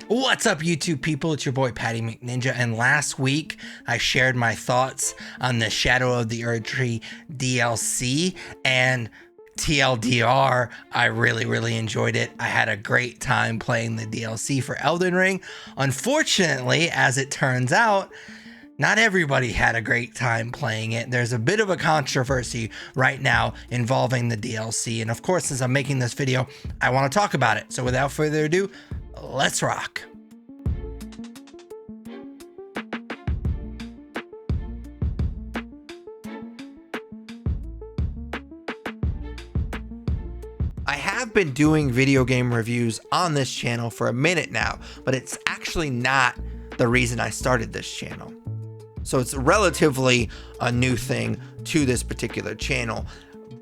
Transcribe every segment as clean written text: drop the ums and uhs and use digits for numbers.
What's up, YouTube people? It's your boy Patty McNinja, and last week I shared my thoughts on the Shadow of the Erdtree DLC, and TLDR, I really enjoyed it. I had a great time playing the DLC for Elden Ring. Unfortunately, as it turns out, not everybody had a great time playing it. There's a bit of a controversy right now involving the DLC, and of course, since I'm making this video, I want to talk about it. So without further ado, let's rock. I have been doing video game reviews on this channel for a minute now, but it's actually not the reason I started this channel. So it's relatively a new thing to this particular channel.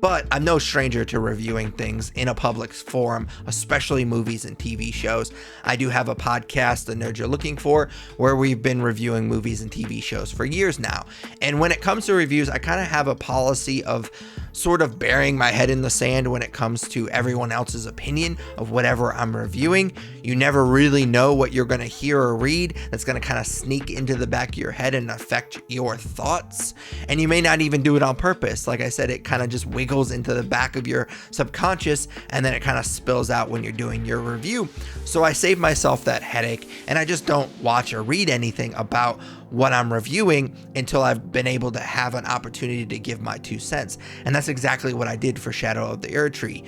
But I'm no stranger to reviewing things in a public forum, especially movies and TV shows. I do have a podcast, The Nerd You're Looking For, where we've been reviewing movies and TV shows for years now. And when it comes to reviews, I kind of have a policy of sort of burying my head in the sand when it comes to everyone else's opinion of whatever I'm reviewing. You never really know what you're going to hear or read that's going to kind of sneak into the back of your head and affect your thoughts. And you may not even do it on purpose. Like I said, it kind of just wiggles into the back of your subconscious, and then it kind of spills out when you're doing your review. So I save myself that headache, and I just don't watch or read anything about what I'm reviewing until I've been able to have an opportunity to give my 2 cents. And that's exactly what I did for Shadow of the Erdtree.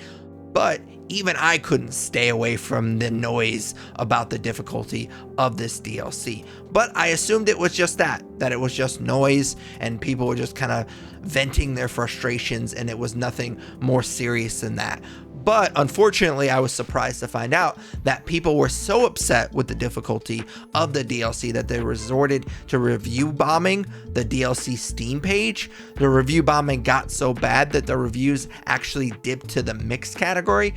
But even I couldn't stay away from the noise about the difficulty of this DLC. But I assumed it was just that it was just noise and people were just kind of venting their frustrations, and it was nothing more serious than that. But unfortunately, I was surprised to find out that people were so upset with the difficulty of the DLC that they resorted to review bombing the DLC Steam page. The review bombing got so bad that the reviews actually dipped to the mixed category,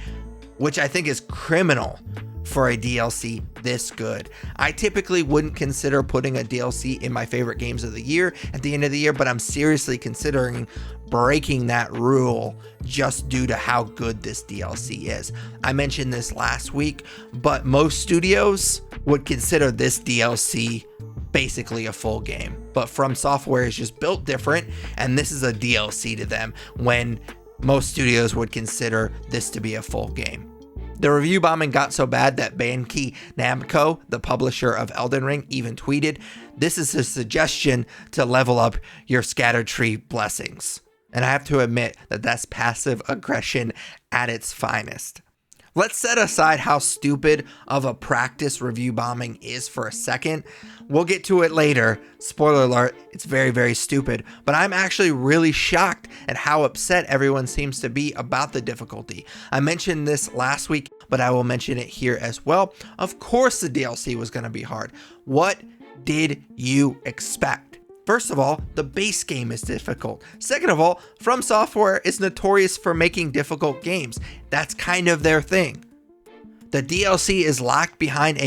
which I think is criminal for a DLC this good. I typically wouldn't consider putting a DLC in my favorite games of the year at the end of the year, but I'm seriously considering breaking that rule just due to how good this DLC is. I mentioned this last week, but most studios would consider this DLC basically a full game. But From Software is just built different, and this is a DLC to them when most studios would consider this to be a full game. The review bombing got so bad that Bandai Namco, the publisher of Elden Ring, even tweeted, "This is a suggestion to level up your Erdtree blessings." And I have to admit that that's passive aggression at its finest. Let's set aside how stupid of a practice review bombing is for a second. We'll get to it later. Spoiler alert, it's very stupid. But I'm actually really shocked at how upset everyone seems to be about the difficulty. I mentioned this last week, but I will mention it here as well. Of course the DLC was going to be hard. What did you expect? First of all, the base game is difficult. Second of all, From Software is notorious for making difficult games. That's kind of their thing. The DLC is locked behind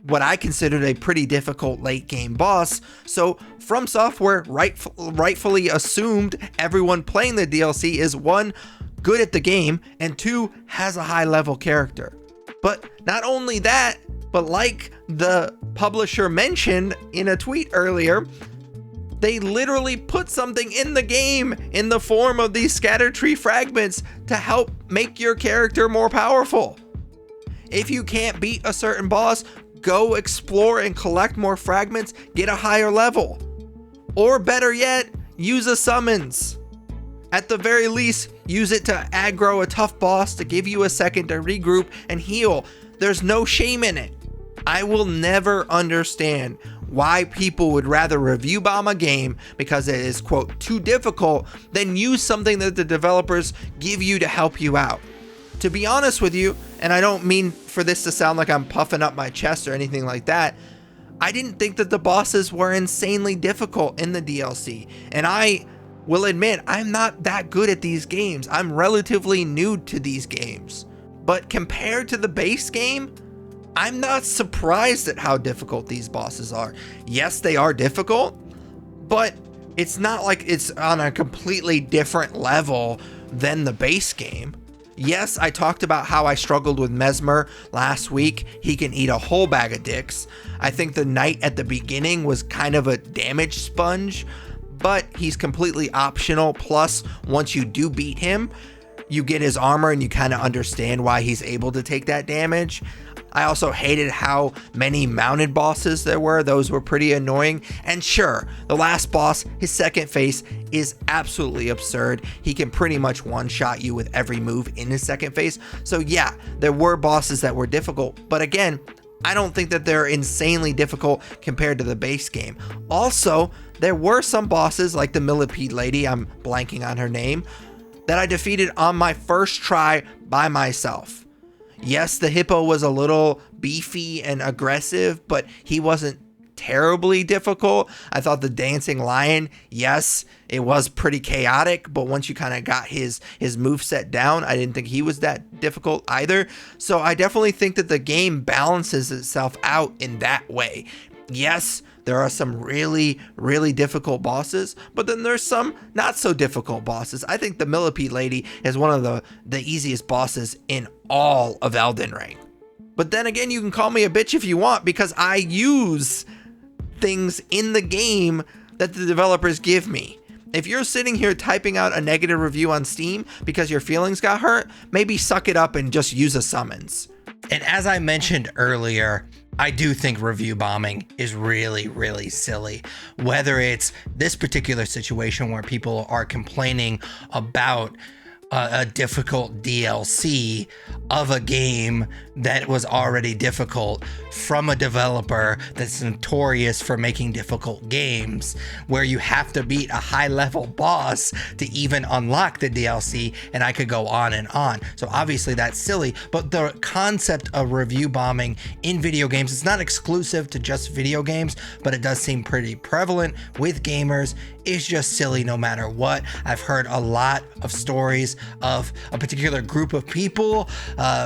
what I considered a pretty difficult late game boss, so From Software rightfully assumed everyone playing the DLC is 1, good at the game, and 2, has a high level character. But not only that, but like the publisher mentioned in a tweet earlier, they literally put something in the game in the form of these Erdtree fragments to help make your character more powerful. If you can't beat a certain boss, go explore and collect more fragments, get a higher level. Or better yet, use a summons. At the very least, use it to aggro a tough boss to give you a second to regroup and heal. There's no shame in it. I will never understand why people would rather review bomb a game because it is, quote, too difficult than use something that the developers give you to help you out. To be honest with you, and I don't mean for this to sound like I'm puffing up my chest or anything like that, I didn't think that the bosses were insanely difficult in the DLC. And I will admit, I'm not that good at these games. I'm relatively new to these games. But compared to the base game, I'm not surprised at how difficult these bosses are. Yes, they are difficult, but it's not like it's on a completely different level than the base game. Yes, I talked about how I struggled with Mesmer last week. He can eat a whole bag of dicks. I think the knight at the beginning was kind of a damage sponge, but he's completely optional. Plus, once you do beat him, you get his armor and you kind of understand why he's able to take that damage. I also hated how many mounted bosses there were. Those were pretty annoying. And sure, the last boss, his second face, is absolutely absurd. He can pretty much one-shot you with every move in his second face. So yeah, there were bosses that were difficult. But again, I don't think that they're insanely difficult compared to the base game. Also, there were some bosses like the millipede lady, I'm blanking on her name, that I defeated on my first try by myself. Yes, the hippo was a little beefy and aggressive, but he wasn't terribly difficult. I thought the dancing lion, yes, it was pretty chaotic, but once you kind of got his moveset down, I didn't think he was that difficult either. So I definitely think that the game balances itself out in that way. Yes, there are some really, really difficult bosses, but then there's some not so difficult bosses. I think the millipede lady is one of the easiest bosses in all of Elden Ring. But then again, you can call me a bitch if you want, because I use things in the game that the developers give me. If you're sitting here typing out a negative review on Steam because your feelings got hurt, maybe suck it up and just use a summons. And as I mentioned earlier, I do think review bombing is really, really silly. Whether it's this particular situation where people are complaining about a difficult DLC of a game that was already difficult from a developer that's notorious for making difficult games, where you have to beat a high level boss to even unlock the DLC, and I could go on and on. So obviously that's silly, but the concept of review bombing in video games is not exclusive to just video games, but it does seem pretty prevalent with gamers. It's just silly no matter what. I've heard a lot of stories of a particular group of people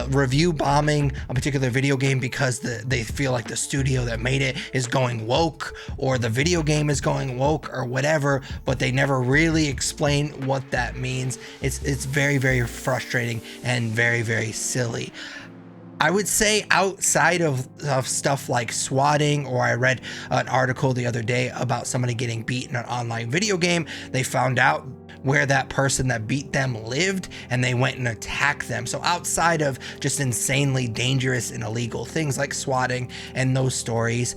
review bombing a particular video game because they feel like the studio that made it is going woke, or the video game is going woke, or whatever, but they never really explain what that means. It's very, very frustrating and very, very silly. I would say outside of stuff like swatting, or I read an article the other day about somebody getting beat in an online video game. They found out where that person that beat them lived, and they went and attacked them. So outside of just insanely dangerous and illegal things like swatting and those stories,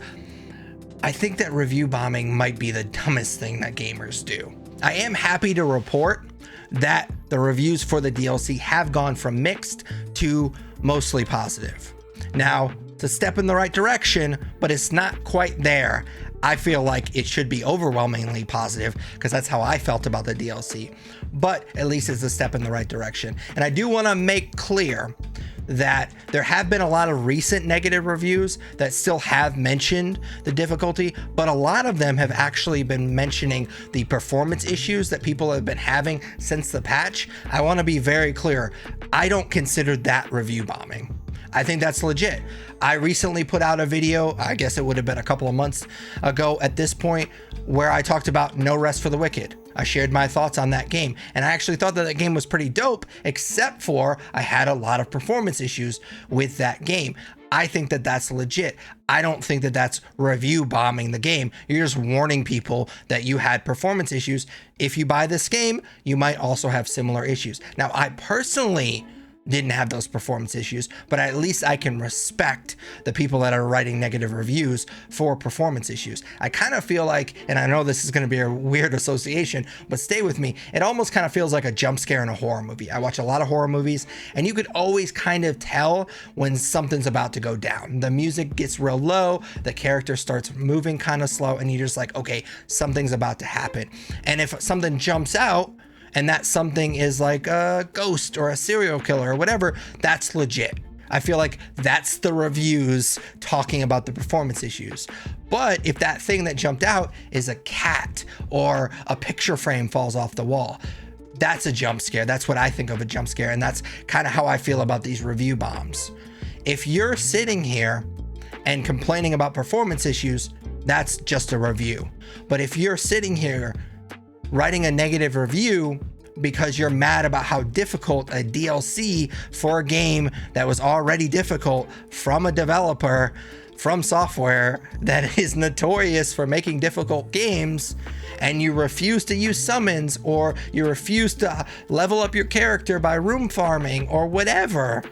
I think that review bombing might be the dumbest thing that gamers do. I am happy to report that the reviews for the DLC have gone from mixed to mostly positive. Now, it's a step in the right direction, but it's not quite there. I feel like it should be overwhelmingly positive, because that's how I felt about the DLC, but at least it's a step in the right direction. And I do want to make clear that there have been a lot of recent negative reviews that still have mentioned the difficulty, but a lot of them have actually been mentioning the performance issues that people have been having since the patch. I want to be very clear. I don't consider that review bombing. I think that's legit. I recently put out a video, I guess it would have been a couple of months ago at this point, where I talked about No Rest for the Wicked. I shared my thoughts on that game, and I actually thought that game was pretty dope, except for I had a lot of performance issues with that game. I think that that's legit. I don't think that that's review bombing the game. You're just warning people that you had performance issues. If you buy this game, you might also have similar issues. Now, I personally didn't have those performance issues, but at least I can respect the people that are writing negative reviews for performance issues. I kind of feel like, and I know this is going to be a weird association, but stay with me, it almost kind of feels like a jump scare in a horror movie. I watch a lot of horror movies, and you could always kind of tell when something's about to go down. The music gets real low, the character starts moving kind of slow, and you're just like, okay, something's about to happen. And if something jumps out, and that something is like a ghost or a serial killer or whatever, that's legit. I feel like that's the reviews talking about the performance issues. But if that thing that jumped out is a cat or a picture frame falls off the wall, that's a jump scare. That's what I think of a jump scare. And that's kind of how I feel about these review bombs. If you're sitting here and complaining about performance issues, that's just a review. But if you're sitting here writing a negative review because you're mad about how difficult a DLC for a game that was already difficult from a developer from software that is notorious for making difficult games, and you refuse to use summons, or you refuse to level up your character by room farming or whatever.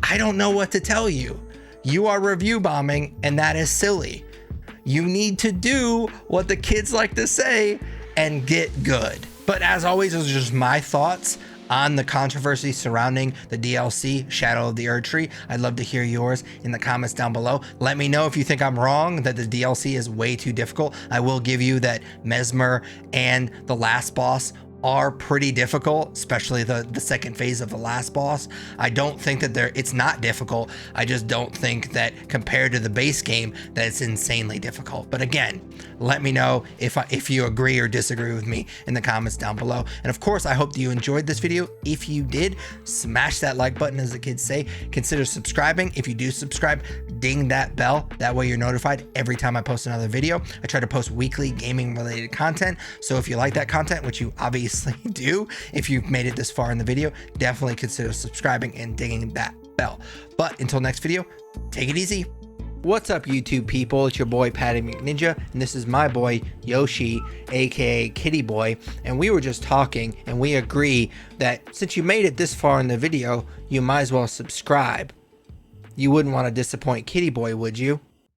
I don't know what to tell you. You are review bombing, and that is silly. You need to do what the kids like to say and get good. But as always, those are just my thoughts on the controversy surrounding the DLC Shadow of the Erdtree. I'd love to hear yours in the comments down below. Let me know if you think I'm wrong, that the DLC is way too difficult. I will give you that Mesmer and the last boss are pretty difficult, especially the second phase of the last boss. I don't think that it's not difficult. I just don't think that compared to the base game that it's insanely difficult. But again, let me know if you agree or disagree with me in the comments down below. And of course, I hope that you enjoyed this video. If you did, smash that like button, as the kids say. Consider subscribing. If you do subscribe, ding that bell. That way you're notified every time I post another video. I try to post weekly gaming related content. So if you like that content, which you obviously do, if you've made it this far in the video, definitely consider subscribing and dinging that bell. But until next video, take it easy. What's up, YouTube people? It's your boy Patty McNinja, and this is my boy Yoshi, aka Kitty Boy. And we were just talking, and we agree that since you made it this far in the video, you might as well subscribe. You wouldn't want to disappoint Kitty Boy, would you?